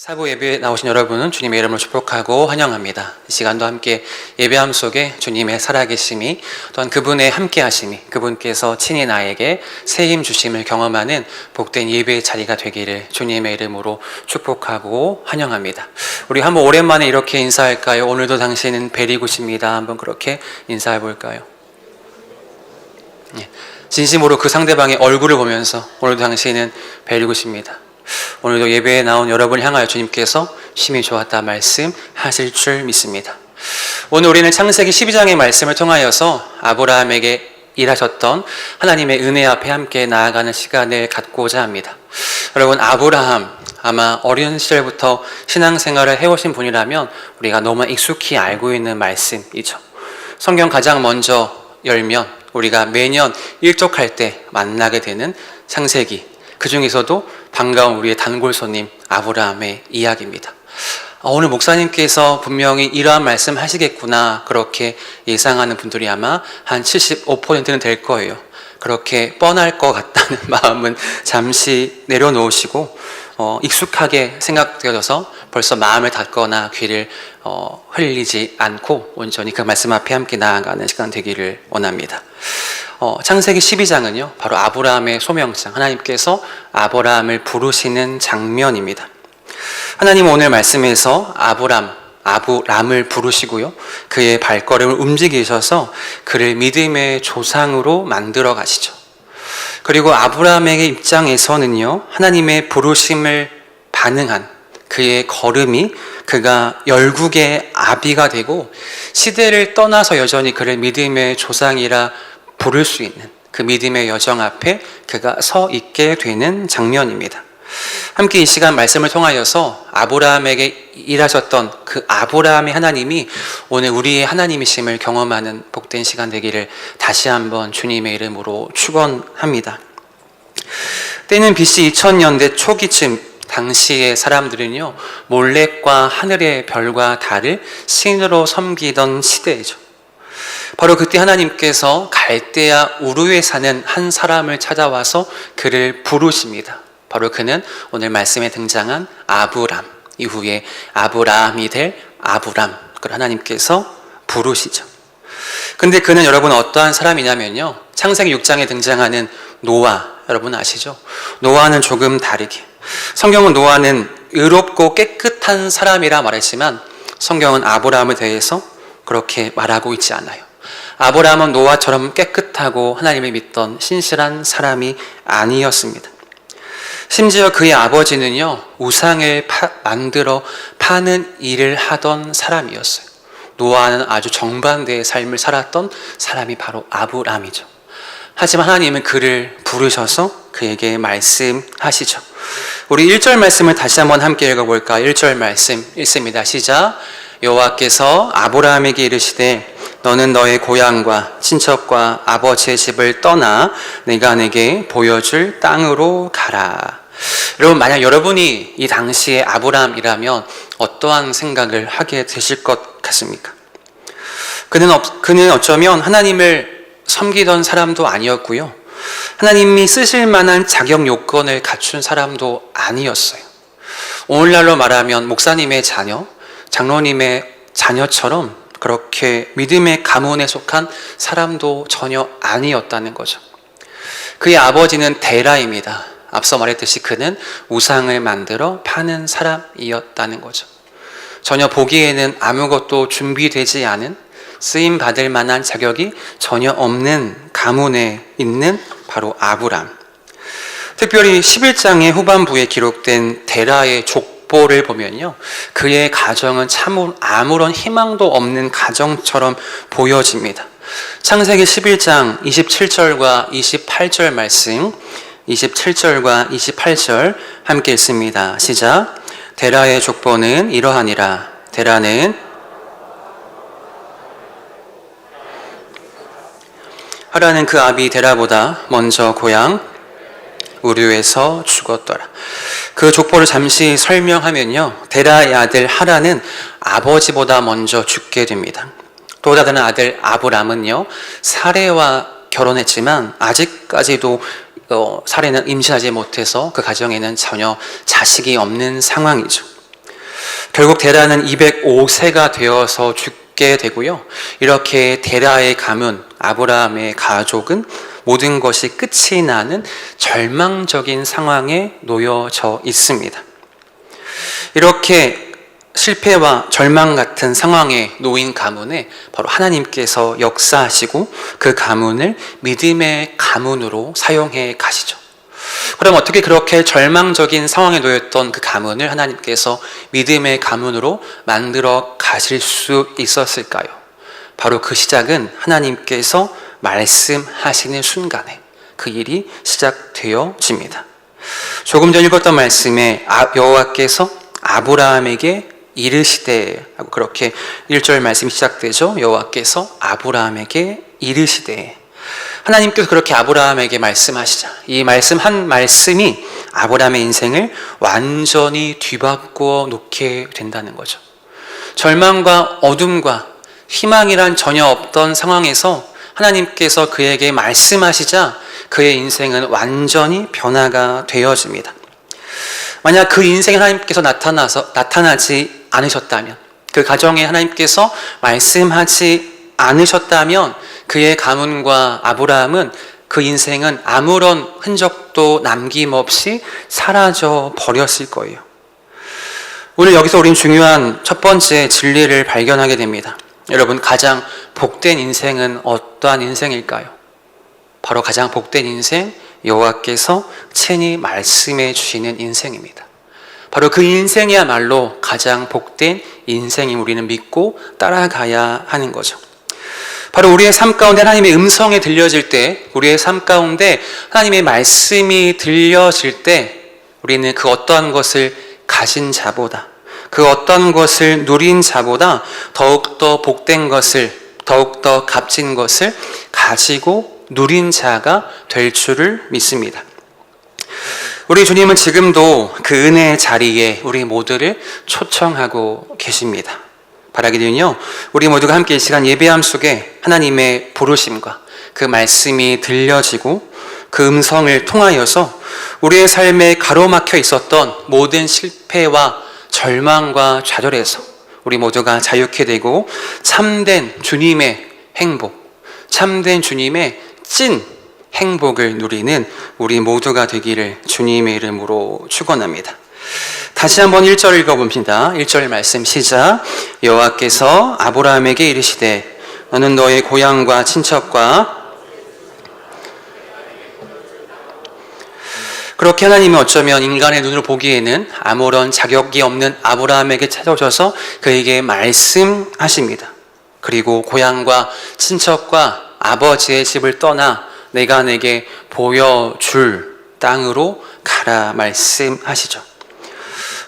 사부 예배에 나오신 여러분은 주님의 이름으로 축복하고 환영합니다. 이 시간도 함께 예배함 속에 주님의 살아계심이 또한 그분의 함께하심이 그분께서 친히 나에게 새 힘 주심을 경험하는 복된 예배의 자리가 되기를 주님의 이름으로 축복하고 환영합니다. 우리 한번 오랜만에 이렇게 인사할까요? 오늘도 당신은 베리굿입니다. 한번 그렇게 인사해 볼까요? 진심으로 그 상대방의 얼굴을 보면서 오늘도 당신은 베리굿입니다. 오늘도 예배에 나온 여러분을 향하여 주님께서 심히 좋았다 말씀하실 줄 믿습니다. 오늘 우리는 창세기 12장의 말씀을 통하여서 아브라함에게 일하셨던 하나님의 은혜 앞에 함께 나아가는 시간을 갖고자 합니다. 여러분, 아브라함 아마 어린 시절부터 신앙생활을 해오신 분이라면 우리가 너무 익숙히 알고 있는 말씀이죠. 성경 가장 먼저 열면 우리가 매년 일족할 때 만나게 되는 창세기, 그 중에서도 반가운 우리의 단골 손님 아브라함의 이야기입니다. 오늘 목사님께서 분명히 이러한 말씀 하시겠구나 그렇게 예상하는 분들이 아마 한 75%는 될 거예요. 그렇게 뻔할 것 같다는 마음은 잠시 내려놓으시고 익숙하게 생각되어져서 벌써 마음을 닫거나 귀를 흘리지 않고 온전히 그 말씀 앞에 함께 나아가는 시간 되기를 원합니다. 창세기 12장은요 바로 아브라함의 소명장, 하나님께서 아브라함을 부르시는 장면입니다. 하나님은 오늘 말씀에서 아브람을 부르시고요, 그의 발걸음을 움직이셔서 그를 믿음의 조상으로 만들어 가시죠. 그리고 아브라함의 입장에서는요, 하나님의 부르심을 반응한 그의 걸음이 그가 열국의 아비가 되고 시대를 떠나서 여전히 그를 믿음의 조상이라 부를 수 있는 그 믿음의 여정 앞에 그가 서 있게 되는 장면입니다. 함께 이 시간 말씀을 통하여서 아브라함에게 일하셨던 그 아브라함의 하나님이 오늘 우리의 하나님이심을 경험하는 복된 시간 되기를 다시 한번 주님의 이름으로 축원합니다. 때는 BC 2000년대 초기쯤 당시의 사람들은요, 몰렉과 하늘의 별과 달을 신으로 섬기던 시대이죠. 바로 그때 하나님께서 갈대아 우르에 사는 한 사람을 찾아와서 그를 부르십니다. 바로 그는 오늘 말씀에 등장한 아브람, 이후에 아브라함이 될 아브람, 그걸 하나님께서 부르시죠. 근데 그는 여러분 어떠한 사람이냐면요, 창세기 6장에 등장하는 노아, 여러분 아시죠? 노아는 조금 다르게, 성경은 노아는 의롭고 깨끗한 사람이라 말했지만 성경은 아브라함에 대해서 그렇게 말하고 있지 않아요. 아브라함은 노아처럼 깨끗하고 하나님을 믿던 신실한 사람이 아니었습니다. 심지어 그의 아버지는요, 우상을 만들어 파는 일을 하던 사람이었어요. 노아는 아주 정반대의 삶을 살았던 사람이 바로 아브람이죠. 하지만 하나님은 그를 부르셔서 그에게 말씀하시죠. 우리 1절 말씀을 다시 한번 함께 읽어볼까요? 1절 말씀 읽습니다. 시작. 여호와께서 아브라함에게 이르시되 너는 너의 고향과 친척과 아버지의 집을 떠나 내가 내게 보여줄 땅으로 가라. 여러분, 만약 여러분이 이 당시의 아브라함이라면 어떠한 생각을 하게 되실 것 같습니까? 그는 어쩌면 하나님을 섬기던 사람도 아니었고요, 하나님이 쓰실 만한 자격 요건을 갖춘 사람도 아니었어요. 오늘날로 말하면 목사님의 자녀, 장로님의 자녀처럼 그렇게 믿음의 가문에 속한 사람도 전혀 아니었다는 거죠. 그의 아버지는 데라입니다. 앞서 말했듯이 그는 우상을 만들어 파는 사람이었다는 거죠. 전혀 보기에는 아무것도 준비되지 않은, 쓰임 받을 만한 자격이 전혀 없는 가문에 있는 바로 아브람. 특별히 11장의 후반부에 기록된 데라의 족보를 보면요, 그의 가정은 참 아무런 희망도 없는 가정처럼 보여집니다. 창세기 11장 27절과 28절 말씀, 27절과 28절 함께 읽습니다. 시작. 데라의 족보는 이러하니라. 데라는 하라는 그 아비 데라보다 먼저 고향 우르에서 죽었더라. 그 족보를 잠시 설명하면요, 데라의 아들 하라는 아버지보다 먼저 죽게 됩니다. 또 다른 아들 아브람은요, 사레와 결혼했지만 아직까지도 사례는 임신하지 못해서 그 가정에는 전혀 자식이 없는 상황이죠. 결국 데라는 205세가 되어서 죽게 되고요. 이렇게 데라의 가문, 아브라함의 가족은 모든 것이 끝이 나는 절망적인 상황에 놓여져 있습니다. 이렇게 실패와 절망 같은 상황에 놓인 가문에 바로 하나님께서 역사하시고 그 가문을 믿음의 가문으로 사용해 가시죠. 그럼 어떻게 그렇게 절망적인 상황에 놓였던 그 가문을 하나님께서 믿음의 가문으로 만들어 가실 수 있었을까요? 바로 그 시작은 하나님께서 말씀하시는 순간에 그 일이 시작되어집니다. 조금 전 읽었던 말씀에 여호와께서 아브라함에게 이르시되 하고 그렇게 1절 말씀이 시작되죠. 여호와께서 아브라함에게 이르시되, 하나님께서 그렇게 아브라함에게 말씀하시자 이 말씀 한 말씀이 아브라함의 인생을 완전히 뒤바꾸어 놓게 된다는 거죠. 절망과 어둠과 희망이란 전혀 없던 상황에서 하나님께서 그에게 말씀하시자 그의 인생은 완전히 변화가 되어집니다. 만약 그 인생에 하나님께서 나타나지 않으셨다면, 그 가정에 하나님께서 말씀하지 않으셨다면 그의 가문과 아브라함은 그 인생은 아무런 흔적도 남김없이 사라져 버렸을 거예요. 오늘 여기서 우린 중요한 첫 번째 진리를 발견하게 됩니다. 여러분, 가장 복된 인생은 어떠한 인생일까요? 바로 가장 복된 인생, 여호와께서 친히 말씀해 주시는 인생입니다. 바로 그 인생이야말로 가장 복된 인생임 우리는 믿고 따라가야 하는 거죠. 바로 우리의 삶 가운데 하나님의 음성이 들려질 때, 우리의 삶 가운데 하나님의 말씀이 들려질 때 우리는 그 어떠한 것을 가진 자보다, 그 어떤 것을 누린 자보다 더욱더 복된 것을, 더욱더 값진 것을 가지고 누린 자가 될 줄을 믿습니다. 우리 주님은 지금도 그 은혜의 자리에 우리 모두를 초청하고 계십니다. 바라기는요, 우리 모두가 함께 이 시간 예배함 속에 하나님의 부르심과 그 말씀이 들려지고 그 음성을 통하여서 우리의 삶에 가로막혀 있었던 모든 실패와 절망과 좌절에서 우리 모두가 자유케 되고 참된 주님의 행복, 참된 주님의 찐 행복을 누리는 우리 모두가 되기를 주님의 이름으로 축원합니다. 다시 한번 1절 읽어봅니다. 1절 말씀 시작. 여호와께서 아브라함에게 이르시되 너는 너의 고향과 친척과, 그렇게 하나님이 어쩌면 인간의 눈으로 보기에는 아무런 자격이 없는 아브라함에게 찾아오셔서 그에게 말씀하십니다. 그리고 고향과 친척과 아버지의 집을 떠나 내가 내게 보여줄 땅으로 가라 말씀하시죠.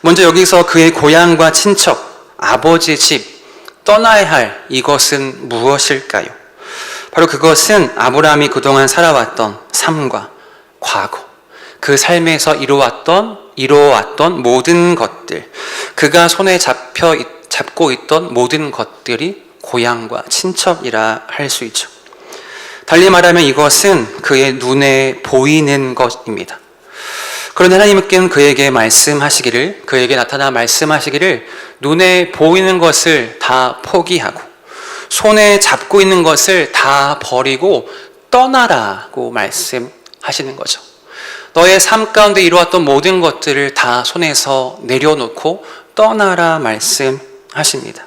먼저 여기서 그의 고향과 친척, 아버지의 집, 떠나야 할 이것은 무엇일까요? 바로 그것은 아브라함이 그동안 살아왔던 삶과 과거, 그 삶에서 이루어왔던 모든 것들, 그가 손에 잡고 있던 모든 것들이 고향과 친척이라 할 수 있죠. 달리 말하면 이것은 그의 눈에 보이는 것입니다. 그런데 하나님께는 그에게 말씀하시기를, 그에게 나타나 말씀하시기를 눈에 보이는 것을 다 포기하고 손에 잡고 있는 것을 다 버리고 떠나라고 말씀하시는 거죠. 너의 삶 가운데 이루었던 모든 것들을 다 손에서 내려놓고 떠나라 말씀하십니다.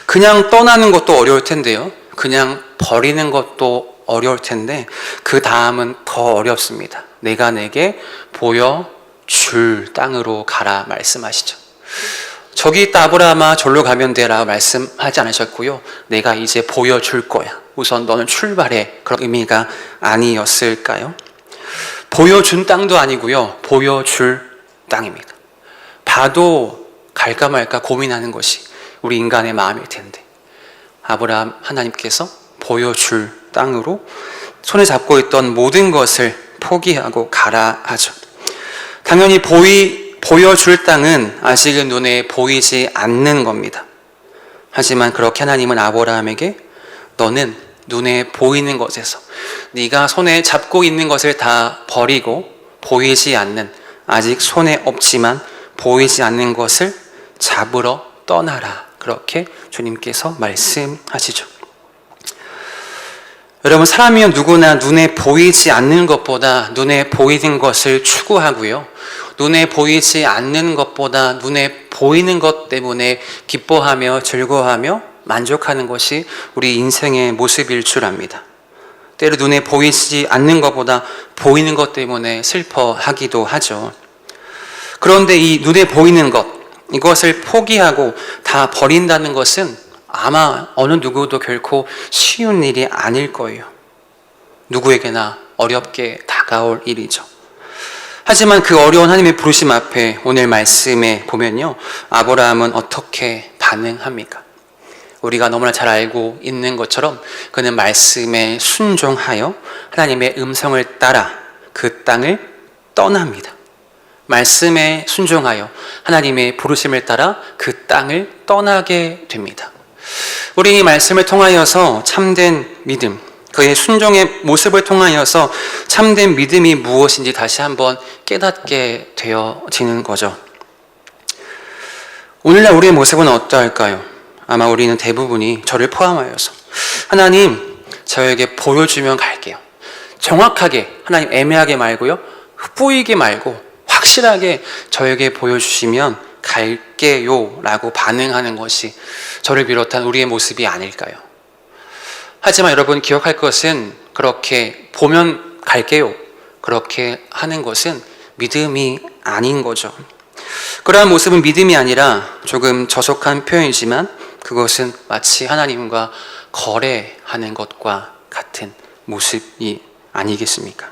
그냥 떠나는 것도 어려울 텐데요. 그냥 버리는 것도 어려울 텐데 그 다음은 더 어렵습니다. 내가 내게 보여줄 땅으로 가라 말씀하시죠. 저기 있다 아브라함아 절로 가면 되라 말씀하지 않으셨고요. 내가 이제 보여줄 거야. 우선 너는 출발해. 그런 의미가 아니었을까요? 보여준 땅도 아니고요. 보여줄 땅입니다. 봐도 갈까 말까 고민하는 것이 우리 인간의 마음일 텐데 아브라함 하나님께서 보여줄 땅으로 손에 잡고 있던 모든 것을 포기하고 가라 하죠. 당연히 보여줄 땅은 아직은 눈에 보이지 않는 겁니다. 하지만 그렇게 하나님은 아브라함에게 너는 눈에 보이는 것에서 네가 손에 잡고 있는 것을 다 버리고 보이지 않는, 아직 손에 없지만 보이지 않는 것을 잡으러 떠나라. 그렇게 주님께서 말씀하시죠. 여러분, 사람이면 누구나 눈에 보이지 않는 것보다 눈에 보이는 것을 추구하고요. 눈에 보이지 않는 것보다 눈에 보이는 것 때문에 기뻐하며 즐거워하며 만족하는 것이 우리 인생의 모습일 줄 압니다. 때로 눈에 보이지 않는 것보다 보이는 것 때문에 슬퍼하기도 하죠. 그런데 이 눈에 보이는 것, 이것을 포기하고 다 버린다는 것은 아마 어느 누구도 결코 쉬운 일이 아닐 거예요. 누구에게나 어렵게 다가올 일이죠. 하지만 그 어려운 하나님의 부르심 앞에 오늘 말씀에 보면요, 아브라함은 어떻게 반응합니까? 우리가 너무나 잘 알고 있는 것처럼 그는 말씀에 순종하여 하나님의 음성을 따라 그 땅을 떠납니다. 말씀에 순종하여 하나님의 부르심을 따라 그 땅을 떠나게 됩니다. 우리 이 말씀을 통하여서 참된 믿음, 그의 순종의 모습을 통하여서 참된 믿음이 무엇인지 다시 한번 깨닫게 되어지는 거죠. 오늘날 우리의 모습은 어떠할까요? 아마 우리는 대부분이 저를 포함하여서 하나님, 저에게 보여주면 갈게요. 정확하게, 하나님 애매하게 말고요, 뿌이게 말고 확실하게 저에게 보여주시면 갈게요 라고 반응하는 것이 저를 비롯한 우리의 모습이 아닐까요? 하지만 여러분, 기억할 것은 그렇게 보면 갈게요, 그렇게 하는 것은 믿음이 아닌 거죠. 그러한 모습은 믿음이 아니라 조금 저속한 표현이지만 그것은 마치 하나님과 거래하는 것과 같은 모습이 아니겠습니까?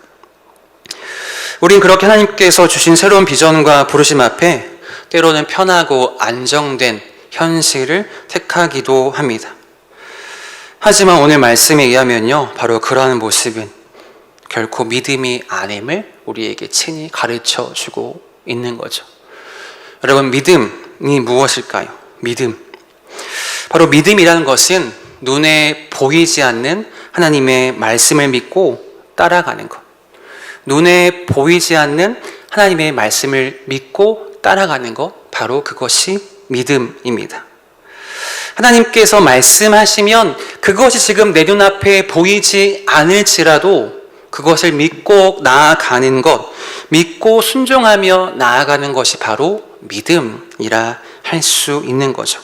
우린 그렇게 하나님께서 주신 새로운 비전과 부르심 앞에 때로는 편하고 안정된 현실을 택하기도 합니다. 하지만 오늘 말씀에 의하면요, 바로 그러한 모습은 결코 믿음이 아님을 우리에게 친히 가르쳐 주고 있는 거죠. 여러분, 믿음이 무엇일까요? 믿음. 바로 믿음이라는 것은 눈에 보이지 않는 하나님의 말씀을 믿고 따라가는 것. 눈에 보이지 않는 하나님의 말씀을 믿고 따라가는 것, 바로 그것이 믿음입니다. 하나님께서 말씀하시면 그것이 지금 내 눈앞에 보이지 않을지라도 그것을 믿고 나아가는 것, 믿고 순종하며 나아가는 것이 바로 믿음이라 할 수 있는 거죠.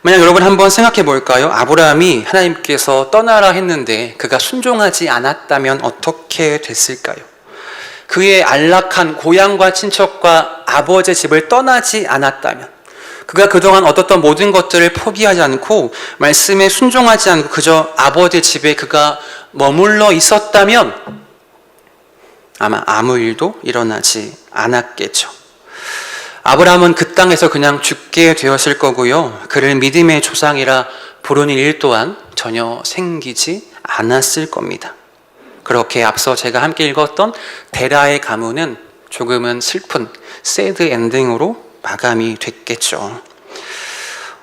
만약 여러분 한번 생각해 볼까요? 아브라함이 하나님께서 떠나라 했는데 그가 순종하지 않았다면 어떻게 됐을까요? 그의 안락한 고향과 친척과 아버지의 집을 떠나지 않았다면, 그가 그동안 얻었던 모든 것들을 포기하지 않고 말씀에 순종하지 않고 그저 아버지의 집에 그가 머물러 있었다면 아마 아무 일도 일어나지 않았겠죠. 아브라함은 그 땅에서 그냥 죽게 되었을 거고요, 그를 믿음의 조상이라 부르는 일 또한 전혀 생기지 않았을 겁니다. 그렇게 앞서 제가 함께 읽었던 데라의 가문은 조금은 슬픈 새드 엔딩으로 마감이 됐겠죠.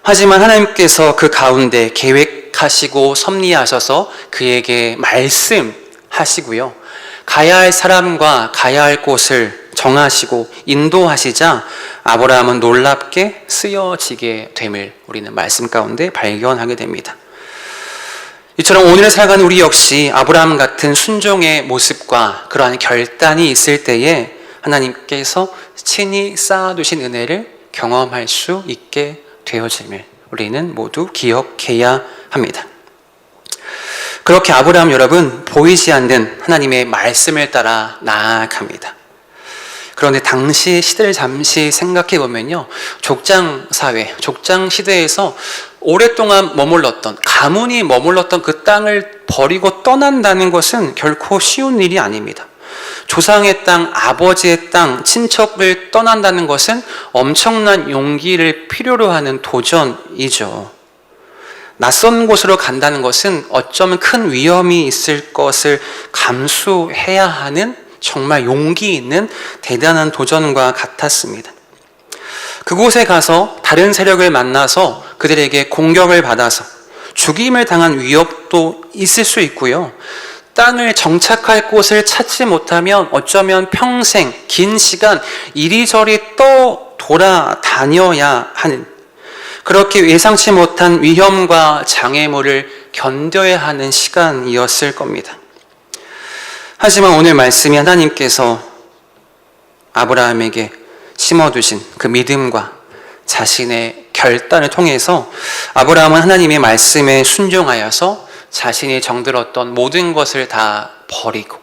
하지만 하나님께서 그 가운데 계획하시고 섭리하셔서 그에게 말씀하시고요, 가야 할 사람과 가야 할 곳을 정하시고 인도하시자 아브라함은 놀랍게 쓰여지게 됨을 우리는 말씀 가운데 발견하게 됩니다. 이처럼 오늘을 살아가는 우리 역시 아브라함 같은 순종의 모습과 그러한 결단이 있을 때에 하나님께서 친히 쌓아두신 은혜를 경험할 수 있게 되어짐을 우리는 모두 기억해야 합니다. 그렇게 아브라함 여러분, 보이지 않는 하나님의 말씀을 따라 나아갑니다. 그런데 당시 시대를 잠시 생각해 보면요, 족장 사회, 족장 시대에서 오랫동안 머물렀던, 가문이 머물렀던 그 땅을 버리고 떠난다는 것은 결코 쉬운 일이 아닙니다. 조상의 땅, 아버지의 땅, 친척을 떠난다는 것은 엄청난 용기를 필요로 하는 도전이죠. 낯선 곳으로 간다는 것은 어쩌면 큰 위험이 있을 것을 감수해야 하는 정말 용기 있는 대단한 도전과 같았습니다. 그곳에 가서 다른 세력을 만나서 그들에게 공격을 받아서 죽임을 당한 위협도 있을 수 있고요, 땅을 정착할 곳을 찾지 못하면 어쩌면 평생 긴 시간 이리저리 돌아다녀야 하는, 그렇게 예상치 못한 위험과 장애물을 견뎌야 하는 시간이었을 겁니다. 하지만 오늘 말씀이 하나님께서 아브라함에게 심어두신 그 믿음과 자신의 결단을 통해서 아브라함은 하나님의 말씀에 순종하여서 자신이 정들었던 모든 것을 다 버리고,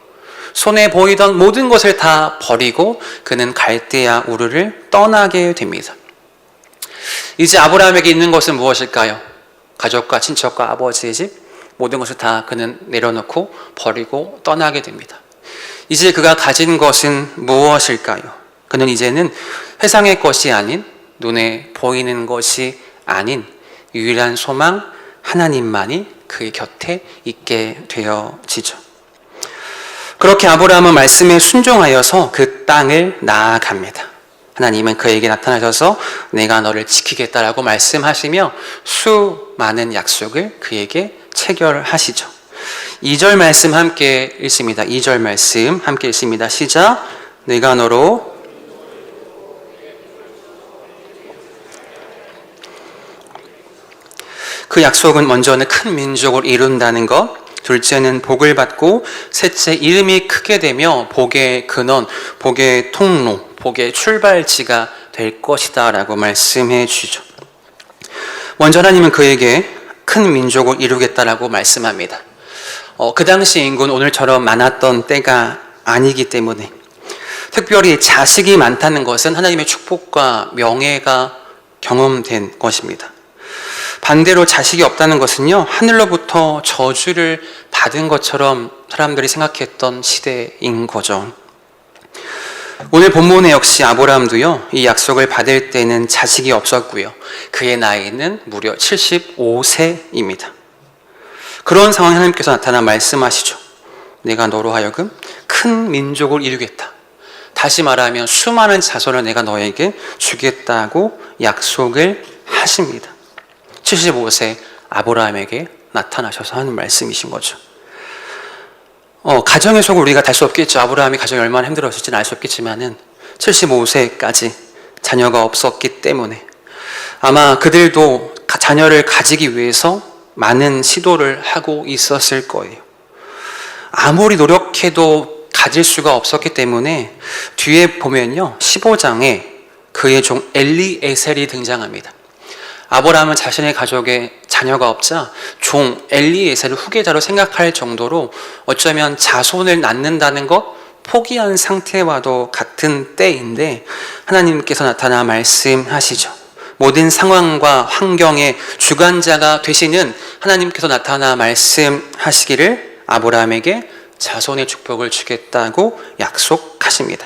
손에 보이던 모든 것을 다 버리고 그는 갈대아 우르를 떠나게 됩니다. 이제 아브라함에게 있는 것은 무엇일까요? 가족과 친척과 아버지의 집, 모든 것을 다 그는 내려놓고 버리고 떠나게 됩니다. 이제 그가 가진 것은 무엇일까요? 그는 이제는 세상의 것이 아닌, 눈에 보이는 것이 아닌 유일한 소망 하나님만이 그의 곁에 있게 되어지죠. 그렇게 아브라함은 말씀에 순종하여서 그 땅을 나아갑니다. 하나님은 그에게 나타나셔서 내가 너를 지키겠다라고 말씀하시며 수많은 약속을 그에게 체결하시죠. 2절 말씀 함께 읽습니다. 2절 말씀 함께 읽습니다. 시작. 내가 너로 그 약속은 먼저는 큰 민족을 이룬다는 것, 둘째는 복을 받고, 셋째 이름이 크게 되며 복의 근원, 복의 통로, 복의 출발지가 될 것이다 라고 말씀해 주죠. 먼저 하나님은 그에게 큰 민족을 이루겠다라고 말씀합니다. 그 당시 인구는 오늘처럼 많았던 때가 아니기 때문에, 특별히 자식이 많다는 것은 하나님의 축복과 명예가 경험된 것입니다. 반대로 자식이 없다는 것은요, 하늘로부터 저주를 받은 것처럼 사람들이 생각했던 시대인 거죠. 오늘 본문에 역시 아브라함도요, 이 약속을 받을 때는 자식이 없었고요, 그의 나이는 무려 75세입니다. 그런 상황에 하나님께서 나타나 말씀하시죠. 내가 너로 하여금 큰 민족을 이루겠다. 다시 말하면 수많은 자손을 내가 너에게 주겠다고 약속을 하십니다. 75세 아브라함에게 나타나셔서 하는 말씀이신 거죠. 가정의 속을 우리가 달 수 없겠죠. 아브라함이 가정이 얼마나 힘들었을지는 알 수 없겠지만은 75세까지 자녀가 없었기 때문에 아마 그들도 자녀를 가지기 위해서 많은 시도를 하고 있었을 거예요. 아무리 노력해도 가질 수가 없었기 때문에 뒤에 보면요, 15장에 그의 종 엘리에셀이 등장합니다. 아브라함은 자신의 가족에 자녀가 없자 종 엘리에셀을 후계자로 생각할 정도로 어쩌면 자손을 낳는다는 것 포기한 상태와도 같은 때인데, 하나님께서 나타나 말씀하시죠. 모든 상황과 환경의 주관자가 되시는 하나님께서 나타나 말씀하시기를 아브라함에게 자손의 축복을 주겠다고 약속하십니다.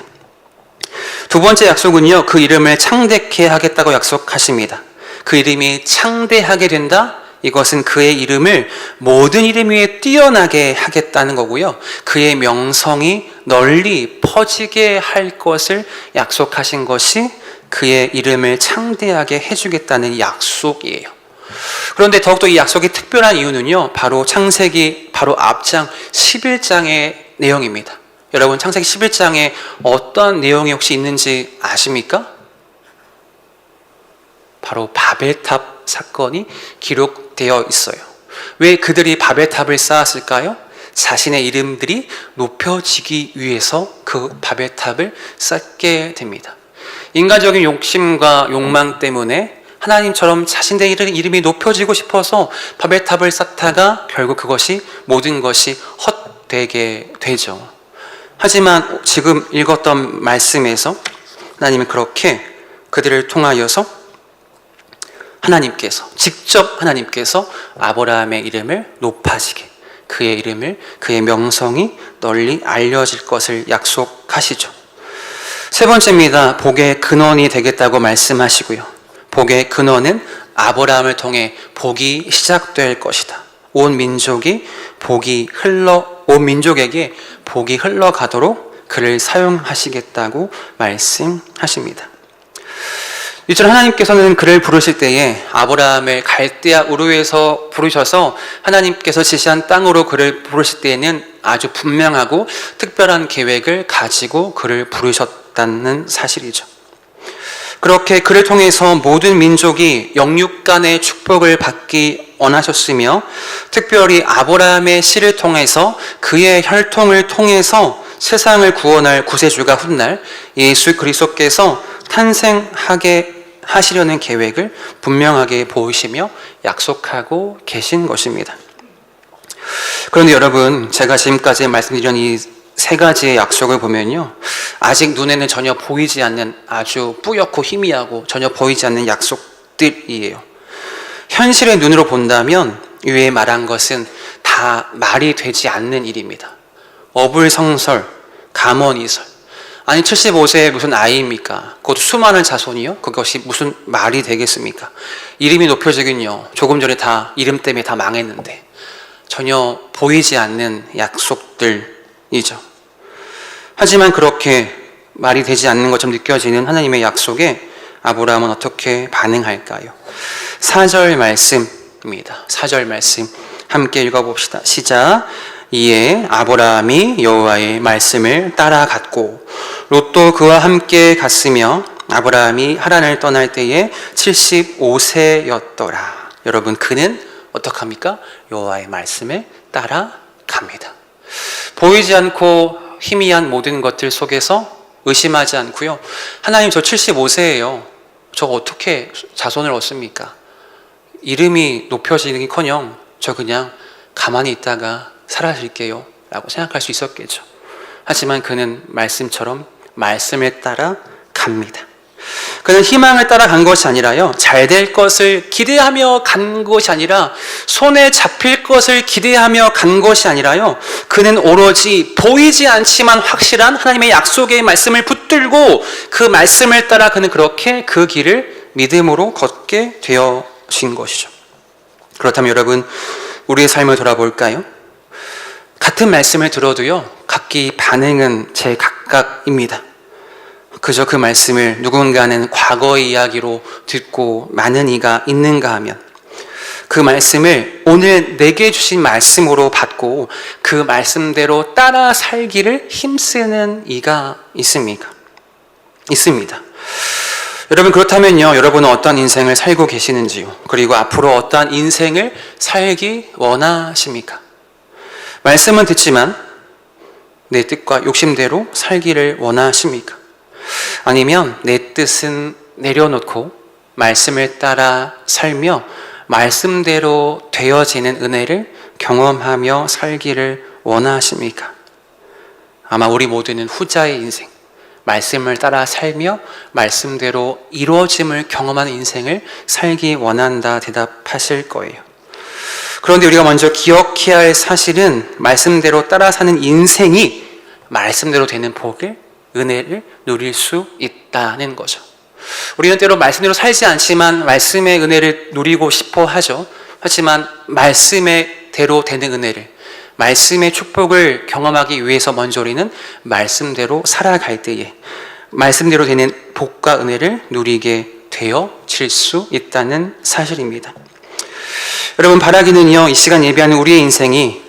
두 번째 약속은요, 그 이름을 창대케 하겠다고 약속하십니다. 그 이름이 창대하게 된다? 이것은 그의 이름을 모든 이름 위에 뛰어나게 하겠다는 거고요, 그의 명성이 널리 퍼지게 할 것을 약속하신 것이 그의 이름을 창대하게 해주겠다는 약속이에요. 그런데 더욱더 이 약속이 특별한 이유는요, 바로 창세기 바로 앞장 11장의 내용입니다. 여러분, 창세기 11장에 어떤 내용이 혹시 있는지 아십니까? 바로 바벨탑 사건이 기록되어 있어요. 왜 그들이 바벨탑을 쌓았을까요? 자신의 이름들이 높여지기 위해서 그 바벨탑을 쌓게 됩니다. 인간적인 욕심과 욕망 때문에 하나님처럼 자신들의 이름이 높여지고 싶어서 바벨탑을 쌓다가 결국 그것이 모든 것이 헛되게 되죠. 하지만 지금 읽었던 말씀에서 하나님은 그렇게 그들을 통하여서 직접 하나님께서 아브라함의 이름을 높아지게, 그의 이름을, 그의 명성이 널리 알려질 것을 약속하시죠. 세 번째입니다. 복의 근원이 되겠다고 말씀하시고요, 복의 근원은 아브라함을 통해 복이 시작될 것이다. 온 민족에게 복이 흘러가도록 그를 사용하시겠다고 말씀하십니다. 이처럼 하나님께서는 그를 부르실 때에 아브라함을 갈대아 우르에서 부르셔서 하나님께서 지시한 땅으로 그를 부르실 때에는 아주 분명하고 특별한 계획을 가지고 그를 부르셨다는 사실이죠. 그렇게 그를 통해서 모든 민족이 영육 간의 축복을 받기 원하셨으며 특별히 아브라함의 씨를 통해서 그의 혈통을 통해서 세상을 구원할 구세주가 훗날 예수 그리스도께서 탄생하게 하시려는 계획을 분명하게 보이시며 약속하고 계신 것입니다. 그런데 여러분, 제가 지금까지 말씀드린 이 세 가지의 약속을 보면요, 아직 눈에는 전혀 보이지 않는 아주 뿌옇고 희미하고 전혀 보이지 않는 약속들이에요. 현실의 눈으로 본다면 위에 말한 것은 다 말이 되지 않는 일입니다. 어불성설, 감언이설. 아니 75세에 무슨 아이입니까? 그것도 수많은 자손이요? 그것이 무슨 말이 되겠습니까? 이름이 높여지긴요, 조금 전에 다 이름 때문에 다 망했는데 전혀 보이지 않는 약속들이죠. 하지만 그렇게 말이 되지 않는 것처럼 느껴지는 하나님의 약속에 아브라함은 어떻게 반응할까요? 4절 말씀입니다. 4절 말씀 함께 읽어봅시다. 시작. 이에 아브라함이 여호와의 말씀을 따라갔고 롯도 그와 함께 갔으며 아브라함이 하란을 떠날 때에 75세였더라. 여러분, 그는 어떡합니까? 여호와의 말씀을 따라갑니다. 보이지 않고 희미한 모든 것들 속에서 의심하지 않고요, 하나님, 저 75세예요. 저 어떻게 자손을 얻습니까? 이름이 높여지기커녕 저 그냥 가만히 있다가 사라질게요 라고 생각할 수 있었겠죠. 하지만 그는 말씀처럼 말씀을 따라 갑니다. 그는 희망을 따라간 것이 아니라요, 잘 될 것을 기대하며 간 것이 아니라, 손에 잡힐 것을 기대하며 간 것이 아니라요, 그는 오로지 보이지 않지만 확실한 하나님의 약속의 말씀을 붙들고 그 말씀을 따라 그는 그렇게 그 길을 믿음으로 걷게 되어진 것이죠. 그렇다면 여러분, 우리의 삶을 돌아볼까요? 같은 말씀을 들어도요, 각기 반응은 제각각입니다. 그저 그 말씀을 누군가는 과거의 이야기로 듣고 많은 이가 있는가 하면, 그 말씀을 오늘 내게 주신 말씀으로 받고 그 말씀대로 따라 살기를 힘쓰는 이가 있습니까? 있습니다. 여러분, 그렇다면요, 여러분은 어떤 인생을 살고 계시는지요? 그리고 앞으로 어떤 인생을 살기 원하십니까? 말씀은 듣지만 내 뜻과 욕심대로 살기를 원하십니까? 아니면 내 뜻은 내려놓고 말씀을 따라 살며 말씀대로 되어지는 은혜를 경험하며 살기를 원하십니까? 아마 우리 모두는 후자의 인생, 말씀을 따라 살며 말씀대로 이루어짐을 경험하는 인생을 살기 원한다 대답하실 거예요. 그런데 우리가 먼저 기억해야 할 사실은 말씀대로 따라 사는 인생이 말씀대로 되는 복을, 은혜를 누릴 수 있다는 거죠. 우리는 때로 말씀대로 살지 않지만 말씀의 은혜를 누리고 싶어 하죠. 하지만 말씀의 대로 되는 은혜를, 말씀의 축복을 경험하기 위해서 먼저 우리는 말씀대로 살아갈 때에 말씀대로 되는 복과 은혜를 누리게 되어질 수 있다는 사실입니다. 여러분, 바라기는요, 이 시간 예배하는 우리의 인생이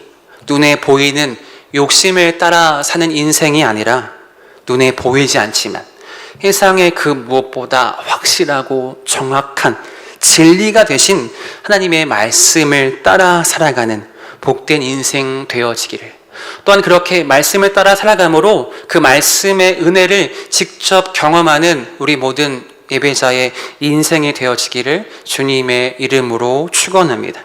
눈에 보이는 욕심을 따라 사는 인생이 아니라 눈에 보이지 않지만 세상의 그 무엇보다 확실하고 정확한 진리가 되신 하나님의 말씀을 따라 살아가는 복된 인생 되어지기를, 또한 그렇게 말씀을 따라 살아감으로 그 말씀의 은혜를 직접 경험하는 우리 모든 예배자의 인생이 되어지기를 주님의 이름으로 축원합니다.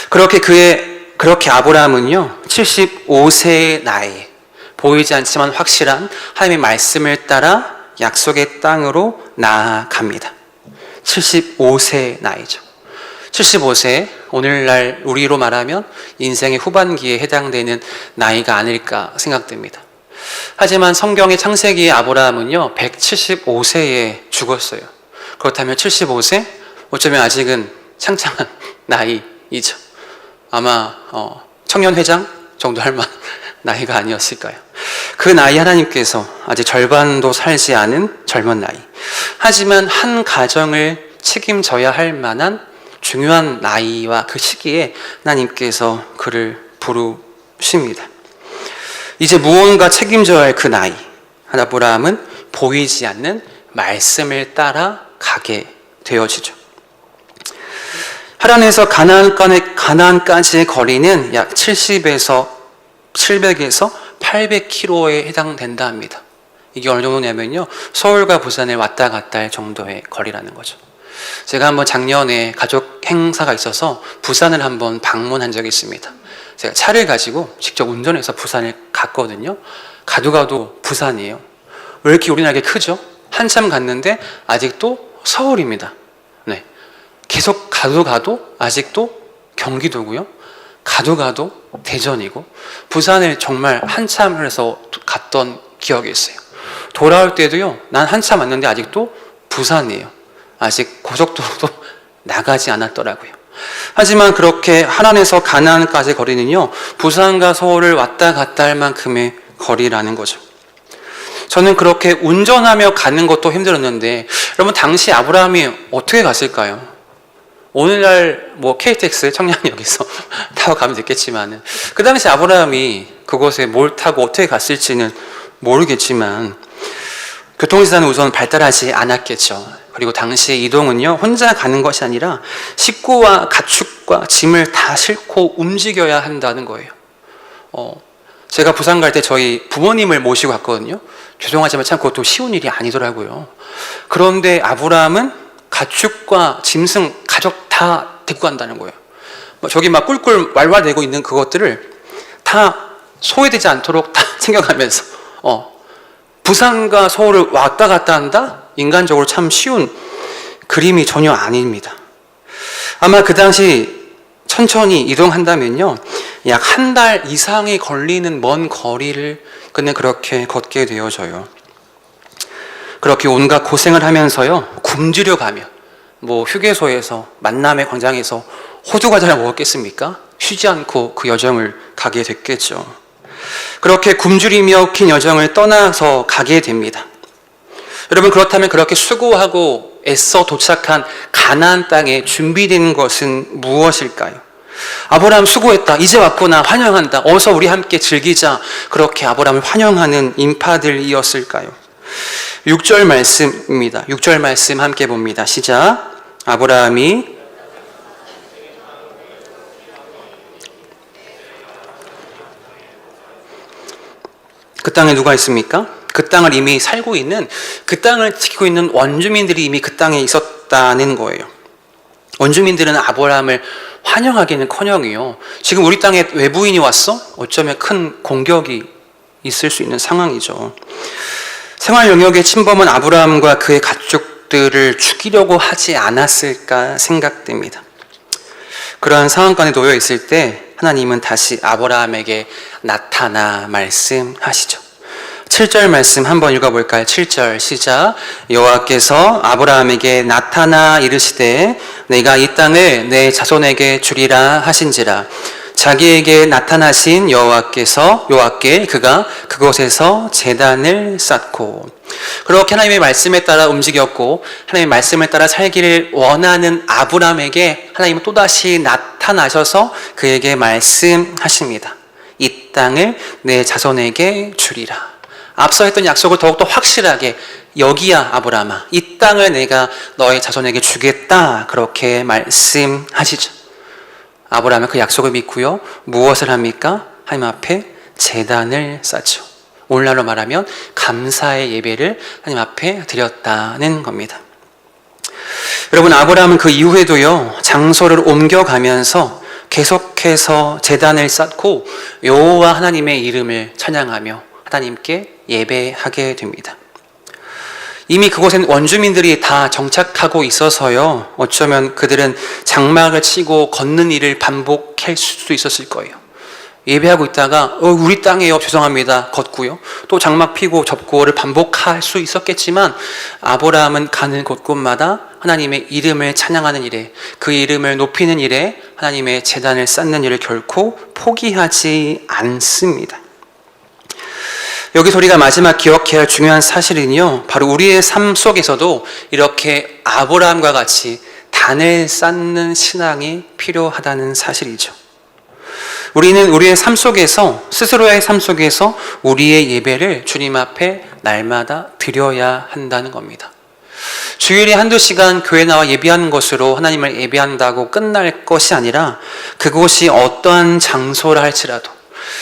그렇게 아브라함은요, 75세의 나이에 보이지 않지만 확실한 하나님의 말씀을 따라 약속의 땅으로 나아갑니다. 75세의 나이죠. 75세, 오늘날 우리로 말하면 인생의 후반기에 해당되는 나이가 아닐까 생각됩니다. 하지만 성경의 창세기의 아브라함은요, 175세에 죽었어요. 그렇다면 75세? 어쩌면 아직은 창창한 나이이죠. 아마 청년회장 정도 할 만한 나이가 아니었을까요? 그 나이 하나님께서 아직 절반도 살지 않은 젊은 나이, 하지만 한 가정을 책임져야 할 만한 중요한 나이와 그 시기에 하나님께서 그를 부르십니다. 이제 무언가 책임져야 할 그 나이, 아브라함은 보이지 않는 말씀을 따라 가게 되어지죠. 하란에서 가나안까지의 거리는 약 700에서 800km에 해당된다 합니다. 이게 어느 정도냐면요, 서울과 부산을 왔다 갔다 할 정도의 거리라는 거죠. 제가 한번 작년에 가족 행사가 있어서 부산을 한번 방문한 적이 있습니다. 제가 차를 가지고 직접 운전해서 부산을 갔거든요. 가도 부산이에요. 왜 이렇게 우리나라가 크죠? 한참 갔는데 아직도 서울입니다. 네, 계속 가도 아직도 경기도고요. 가도 대전이고, 부산을 정말 한참 해서 갔던 기억이 있어요. 돌아올 때도요, 난 한참 왔는데 아직도 부산이에요. 아직 고속도로도 나가지 않았더라고요. 하지만 그렇게 하란에서 가나안까지 거리는요, 부산과 서울을 왔다 갔다 할 만큼의 거리라는 거죠. 저는 그렇게 운전하며 가는 것도 힘들었는데, 여러분 당시 아브라함이 어떻게 갔을까요? 오늘날 KTX 청량역에서 타고 가면 됐겠지만, 그 당시 아브라함이 그곳에 뭘 타고 어떻게 갔을지는 모르겠지만 교통수단은 우선 발달하지 않았겠죠. 그리고 당시의 이동은요, 혼자 가는 것이 아니라 식구와 가축과 짐을 다 싣고 움직여야 한다는 거예요. 제가 부산 갈 때 저희 부모님을 모시고 갔거든요. 죄송하지만 참 그것도 쉬운 일이 아니더라고요. 그런데 아브라함은 가축과 짐승, 가족 다 데리고 간다는 거예요. 저기 막 꿀꿀 왈왈대고 있는 그것들을 다 소외되지 않도록 다 챙겨가면서 부산과 서울을 왔다 갔다 한다? 인간적으로 참 쉬운 그림이 전혀 아닙니다. 아마 그 당시 천천히 이동한다면요, 약 한 달 이상이 걸리는 먼 거리를 그냥 그렇게 걷게 되어져요. 그렇게 온갖 고생을 하면서요, 굶주려 가며 휴게소에서 만남의 광장에서 호두과자를 먹었겠습니까? 쉬지 않고 그 여정을 가게 됐겠죠. 그렇게 굶주리며 긴 여정을 떠나서 가게 됩니다. 여러분, 그렇다면 그렇게 수고하고 애써 도착한 가나안 땅에 준비된 것은 무엇일까요? 아브라함 수고했다, 이제 왔구나, 환영한다, 어서 우리 함께 즐기자, 그렇게 아브라함을 환영하는 인파들이었을까요? 6절 말씀입니다. 6절 말씀 함께 봅니다. 시작. 아브라함이 그 땅에 누가 있습니까? 그 땅을 이미 살고 있는, 그 땅을 지키고 있는 원주민들이 이미 그 땅에 있었다는 거예요. 원주민들은 아브라함을 환영하기는커녕이요, 지금 우리 땅에 외부인이 왔어? 어쩌면 큰 공격이 있을 수 있는 상황이죠. 생활 영역에 침범한 아브라함과 그의 가족들을 죽이려고 하지 않았을까 생각됩니다. 그러한 상황권에 놓여 있을 때 하나님은 다시 아브라함에게 나타나 말씀하시죠. 7절 말씀 한번 읽어볼까요? 7절 시작. 여호와께서 아브라함에게 나타나 이르시되 내가 이 땅을 내 자손에게 주리라 하신지라. 자기에게 나타나신 여호와께 그가 그곳에서 제단을 쌓고, 그렇게 하나님의 말씀에 따라 움직였고 하나님의 말씀을 따라 살기를 원하는 아브라함에게 하나님은 또다시 나타나셔서 그에게 말씀하십니다. 이 땅을 내 자손에게 주리라. 앞서 했던 약속을 더욱더 확실하게, 여기야 아브라함아, 이 땅을 내가 너의 자손에게 주겠다, 그렇게 말씀하시죠. 아브라함은 그 약속을 믿고요, 무엇을 합니까? 하나님 앞에 제단을 쌓죠. 오늘날로 말하면 감사의 예배를 하나님 앞에 드렸다는 겁니다. 여러분, 아브라함은 그 이후에도요, 장소를 옮겨가면서 계속해서 제단을 쌓고 여호와 하나님의 이름을 찬양하며 하나님께 예배하게 됩니다. 이미 그곳엔 원주민들이 다 정착하고 있어서요, 어쩌면 그들은 장막을 치고 걷는 일을 반복할 수도 있었을 거예요. 예배하고 있다가 우리 땅에요, 죄송합니다, 걷고요, 또 장막 피고 접고를 반복할 수 있었겠지만 아브라함은 가는 곳곳마다 하나님의 이름을 찬양하는 일에, 그 이름을 높이는 일에, 하나님의 제단을 쌓는 일을 결코 포기하지 않습니다. 여기서 우리가 마지막 기억해야 할 중요한 사실은요, 바로 우리의 삶 속에서도 이렇게 아브라함과 같이 단을 쌓는 신앙이 필요하다는 사실이죠. 우리는 우리의 삶 속에서, 스스로의 삶 속에서 우리의 예배를 주님 앞에 날마다 드려야 한다는 겁니다. 주일에 한두 시간 교회 나와 예배하는 것으로 하나님을 예배한다고 끝날 것이 아니라 그곳이 어떠한 장소라 할지라도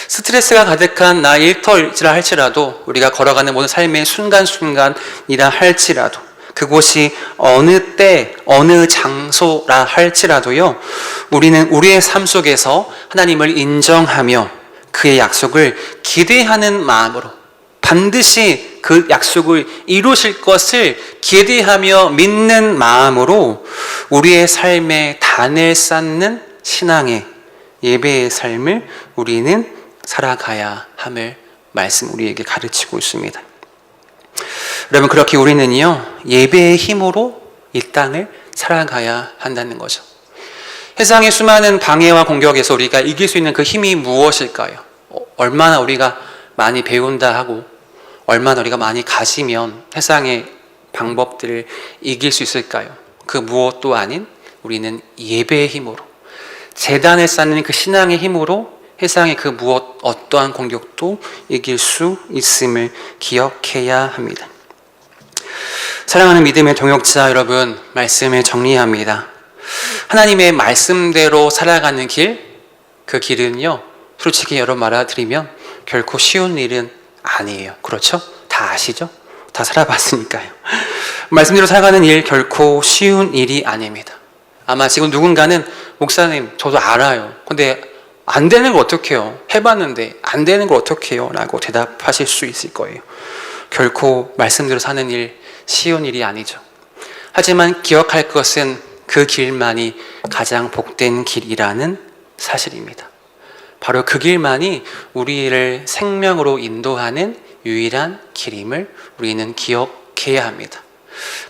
스트레스가 가득한 나 일터일지라 할지라도 우리가 걸어가는 모든 삶의 순간순간이라 할지라도 그곳이 어느 때 어느 장소라 할지라도요 우리는 우리의 삶 속에서 하나님을 인정하며 그의 약속을 기대하는 마음으로 반드시 그 약속을 이루실 것을 기대하며 믿는 마음으로 우리의 삶에 단을 쌓는 신앙의 예배의 삶을 우리는 살아가야 함을 말씀 우리에게 가르치고 있습니다. 여러분 그렇게 우리는요 예배의 힘으로 이 땅을 살아가야 한다는 거죠. 세상의 수많은 방해와 공격에서 우리가 이길 수 있는 그 힘이 무엇일까요? 얼마나 우리가 많이 배운다 하고 얼마나 우리가 많이 가지면 세상의 방법들을 이길 수 있을까요? 그 무엇도 아닌 우리는 예배의 힘으로 제단을 쌓는 그 신앙의 힘으로 세상의 그 무엇 어떠한 공격도 이길 수 있음을 기억해야 합니다. 사랑하는 믿음의 동역자 여러분, 말씀을 정리합니다. 하나님의 말씀대로 살아가는 길, 그 길은요 솔직히 여러분 말아드리면 결코 쉬운 일은 아니에요. 그렇죠? 다 아시죠? 다 살아봤으니까요. 말씀대로 살아가는 일 결코 쉬운 일이 아닙니다. 아마 지금 누군가는 목사님 저도 알아요. 근데 안 되는 걸 어떻게 해요? 해봤는데 안 되는 걸 어떻게 해요? 라고 대답하실 수 있을 거예요. 결코 말씀대로 사는 일 쉬운 일이 아니죠. 하지만 기억할 것은 그 길만이 가장 복된 길이라는 사실입니다. 바로 그 길만이 우리를 생명으로 인도하는 유일한 길임을 우리는 기억해야 합니다.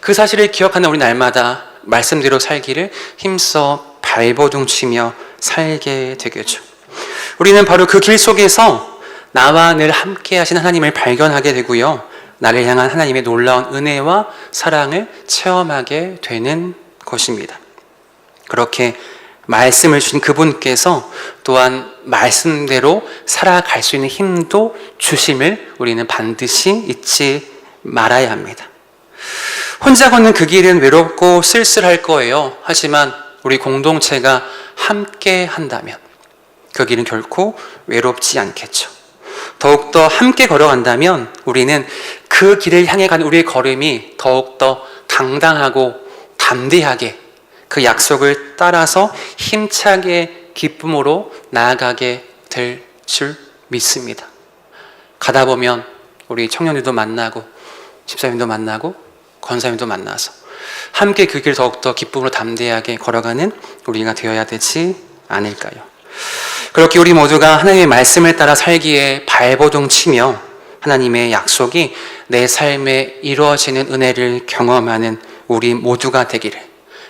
그 사실을 기억하는 우리 날마다 말씀대로 살기를 힘써 발버둥치며 살게 되겠죠. 우리는 바로 그 길 속에서 나와 늘 함께 하신 하나님을 발견하게 되고요. 나를 향한 하나님의 놀라운 은혜와 사랑을 체험하게 되는 것입니다. 그렇게 말씀을 주신 그분께서 또한 말씀대로 살아갈 수 있는 힘도 주심을 우리는 반드시 잊지 말아야 합니다. 혼자 걷는 그 길은 외롭고 쓸쓸할 거예요. 하지만 우리 공동체가 함께 한다면 그 길은 결코 외롭지 않겠죠. 더욱더 함께 걸어간다면 우리는 그 길을 향해 가는 우리의 걸음이 더욱더 당당하고 담대하게 그 약속을 따라서 힘차게 기쁨으로 나아가게 될 줄 믿습니다. 가다 보면 우리 청년들도 만나고 집사님도 만나고 권사님도 만나서 함께 그 길 더욱더 기쁨으로 담대하게 걸어가는 우리가 되어야 되지 않을까요? 그렇게 우리 모두가 하나님의 말씀을 따라 살기에 발버둥 치며 하나님의 약속이 내 삶에 이루어지는 은혜를 경험하는 우리 모두가 되기를,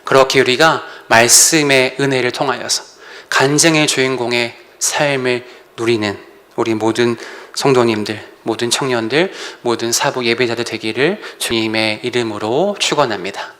그렇게 우리가 말씀의 은혜를 통하여서 간증의 주인공의 삶을 누리는 우리 모든 성도님들, 모든 청년들, 모든 사부 예배자들 되기를 주님의 이름으로 축원합니다.